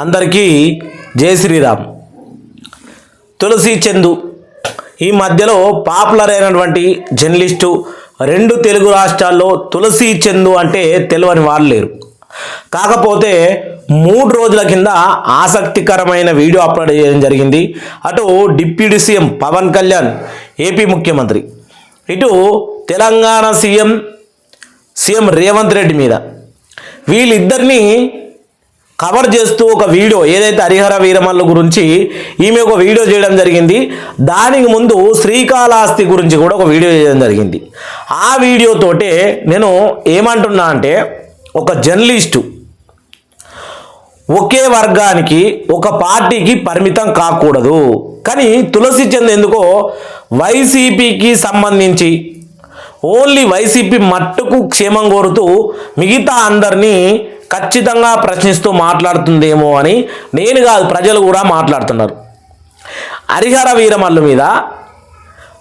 అందరికీ జై శ్రీరామ్. తులసి చందు ఈ మధ్యలో పాపులర్ అయినటువంటి జర్నలిస్టు. రెండు తెలుగు రాష్ట్రాల్లో తులసి చందు అంటే తెలియని వాళ్ళు లేరు. కాకపోతే 3 రోజుల కింద ఆసక్తికరమైన వీడియో అప్లోడ్ చేయడం జరిగింది. అటు deputy CM Pawan Kalyan, AP ముఖ్యమంత్రి, ఇటు తెలంగాణ సీఎం రేవంత్ రెడ్డి మీద వీళ్ళిద్దరినీ కవర్ చేస్తూ ఒక వీడియో, ఏదైతే హరిహర వీరమల్లు గురించి ఈమె ఒక వీడియో చేయడం జరిగింది. దానికి ముందు శ్రీకాళహస్తి గురించి కూడా ఒక వీడియో చేయడం జరిగింది. ఆ వీడియోతోటే నేను ఏమంటున్నా అంటే, ఒక జర్నలిస్టు ఒకే వర్గానికి, ఒక పార్టీకి పరిమితం కాకూడదు. కానీ తులసి చంద్ ఎందుకో వైసీపీకి సంబంధించి ఓన్లీ వైసీపీ మట్టుకు క్షేమం కోరుతూ మిగతా అందరినీ ఖచ్చితంగా ప్రశ్నిస్తూ మాట్లాడుతుందేమో అని నేను కాదు, ప్రజలు కూడా మాట్లాడుతున్నారు. హరిహర వీరమల్లు మీద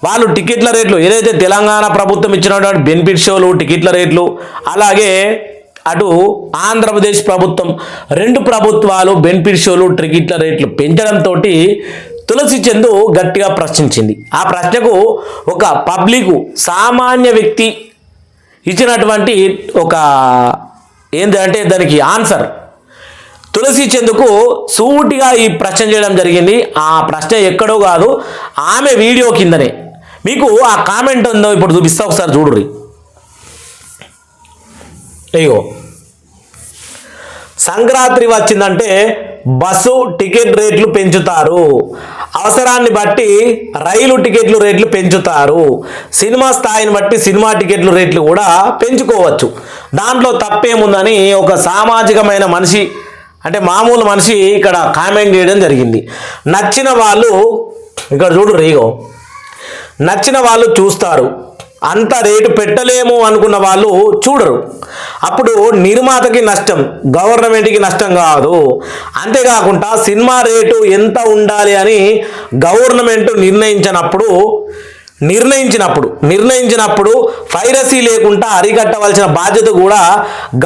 వాళ్ళు టికెట్ల రేట్లు, ఏదైతే తెలంగాణ ప్రభుత్వం ఇచ్చినటువంటి బెనిఫిట్ షోలు, టికెట్ల రేట్లు, అలాగే అటు ఆంధ్రప్రదేశ్ ప్రభుత్వం, 2 ప్రభుత్వాలు బెనిఫిట్ షోలు, టికెట్ల రేట్లు పెంచడంతో తులసి చందు గట్టిగా ప్రశ్నించింది. ఆ ప్రశ్నకు ఒక పబ్లిక్ సామాన్య వ్యక్తి ఇచ్చినటువంటి ఒక ఏంటంటే దానికి ఆన్సర్ తులసి చందుకు సూటిగా ఈ ప్రశ్న చేయడం జరిగింది. ఆ ప్రశ్న ఎక్కడో కాదు, ఆమె వీడియో కిందనే. మీకు ఆ కామెంట్ ఉందో ఇప్పుడు చూపిస్తా, ఒకసారి చూడుర్రి. అయ్యో, సంక్రాంతి వచ్చిందంటే బస్సు టికెట్ రేట్లు పెంచుతారు, అవసరాన్ని బట్టి రైలు టికెట్లు రేట్లు పెంచుతారు, సినిమా స్థాయిని బట్టి సినిమా టికెట్లు రేట్లు కూడా పెంచుకోవచ్చు, దాంట్లో తప్పేముందని ఒక సామాజికమైన మనిషి, అంటే మామూలు మనిషి ఇక్కడ కామెంట్ చేయడం జరిగింది. నచ్చిన వాళ్ళు ఇక్కడ చూడు రేగో, నచ్చిన వాళ్ళు చూస్తారు, అంత రేటు పెట్టలేము అనుకున్న వాళ్ళు చూడరు. అప్పుడు నిర్మాతకి నష్టం, గవర్నమెంట్కి నష్టం కాదు. అంతేకాకుండా సినిమా రేటు ఎంత ఉండాలి అని గవర్నమెంట్ నిర్ణయించినప్పుడు పైరసీ లేకుండా అరికట్టవలసిన బాధ్యత కూడా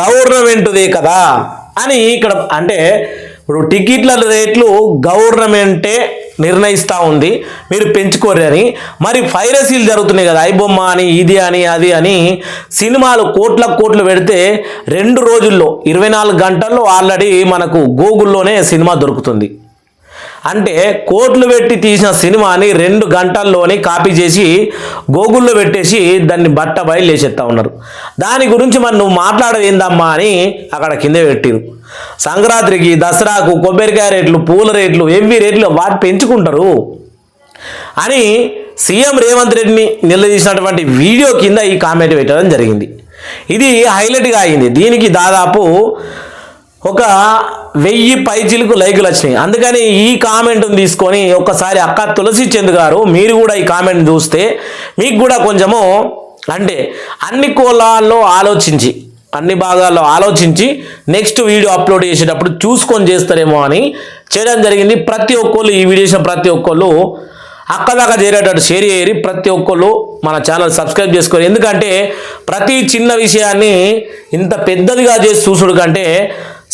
గవర్నమెంట్దే కదా అని ఇక్కడ, అంటే ఇప్పుడు టికెట్ల రేట్లు గవర్నమెంటే నిర్ణయిస్తూ ఉంది, మీరు పెంచుకోరని. మరి పైరసీలు జరుగుతున్నాయి కదా, ఐబొమ్మ అని, ఇది అని, అది అని, సినిమాలు కోట్లు పెడితే 2 రోజుల్లో 24 గంటల్లో ఆల్రెడీ మనకు గూగుల్లోనే సినిమా దొరుకుతుంది. అంటే కోట్లు పెట్టి తీసిన సినిమాని 2 గంటల్లోనే కాపీ చేసి గూగుల్లో పెట్టేసి దాన్ని బట్ట బయలు వేసేస్తా ఉన్నారు. దాని గురించి మరి నువ్వు మాట్లాడవేందమ్మా అని అక్కడ కింద పెట్టిరు. సంక్రాంతికి, దసరాకు కొబ్బరికాయ రేట్లు, పూల రేట్లు, ఎవ్వి రేట్లు వాటి పెంచుకుంటారు అని సీఎం రేవంత్ రెడ్డిని నిలదీసినటువంటి వీడియో కింద ఈ కామెంట్ పెట్టడం జరిగింది. ఇది హైలైట్గా అయింది. దీనికి దాదాపు ఒక 1000 పైచిలకు లైకులు వచ్చినాయి. అందుకని ఈ కామెంట్ని తీసుకొని ఒక్కసారి అక్క తులసి చంద్ గారు, మీరు కూడా ఈ కామెంట్ చూస్తే మీకు కూడా కొంచెము, అంటే అన్ని కోణాల్లో ఆలోచించి, అన్ని భాగాల్లో ఆలోచించి నెక్స్ట్ వీడియో అప్లోడ్ చేసేటప్పుడు చూసుకొని చేస్తారేమో అని చేయడం జరిగింది. ప్రతి ఒక్కళ్ళు ఈ వీడియో చేసిన ప్రతి ఒక్కళ్ళు అక్కదాకా చేరేటట్టు షేర్ చేయరి, ప్రతి ఒక్కళ్ళు మన ఛానల్ సబ్స్క్రైబ్ చేసుకోరు. ఎందుకంటే ప్రతి చిన్న విషయాన్ని ఇంత పెద్దదిగా చేసి చూసుడు కంటే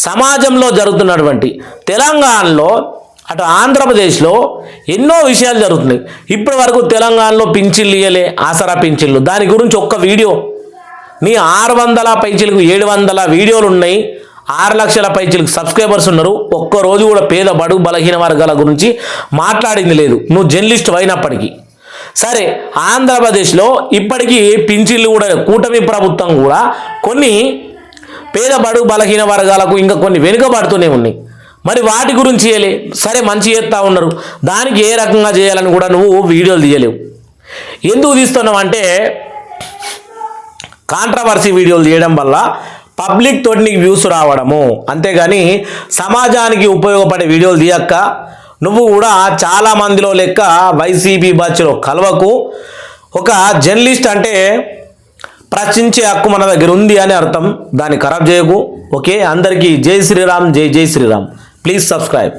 సమాజంలో జరుగుతున్నటువంటి, తెలంగాణలో అటు ఆంధ్రప్రదేశ్లో ఎన్నో విషయాలు జరుగుతున్నాయి. ఇప్పటి వరకు తెలంగాణలో పింఛన్లు ఇయ్యలే, ఆసరా పింఛన్లు, దాని గురించి ఒక్క వీడియో, నీ 600 పైచిలకు 700 వీడియోలు ఉన్నాయి, 6 లక్షల పైచిలకు సబ్స్క్రైబర్స్ ఉన్నారు. ఒక్కరోజు కూడా పేద బడుగు బలహీన వర్గాల గురించి మాట్లాడింది లేదు నువ్వు జర్నలిస్ట్ అయినప్పటికీ. సరే, ఆంధ్రప్రదేశ్లో ఇప్పటికీ పింఛన్లు కూడా కూటమి ప్రభుత్వం కూడా కొన్ని పేద బడుగు బలహీన వర్గాలకు ఇంకా కొన్ని వెనుకబడుతూనే ఉన్నాయి. మరి వాటి గురించి చేయలే. సరే, మంచి చేస్తూ ఉన్నారు, దానికి ఏ రకంగా చేయాలని కూడా నువ్వు వీడియోలు తీయలేవు. ఎందుకు తీస్తున్నావు అంటే, కాంట్రవర్సీ వీడియోలు తీయడం వల్ల పబ్లిక్ తోటి నీకు వ్యూస్ రావడము, అంతేగాని సమాజానికి ఉపయోగపడే వీడియోలు తీయక్క. నువ్వు కూడా చాలామందిలో లెక్క వైసీపీ బ్యాచ్లో కలవకు. ఒక జర్నలిస్ట్ అంటే ప్రశ్నించే హక్కు మన దగ్గర ఉంది అని అర్థం, దాన్ని ఖరాబ్ చేయకు. ఓకే, అందరికీ జై శ్రీరామ్, జై శ్రీరామ్. Please subscribe.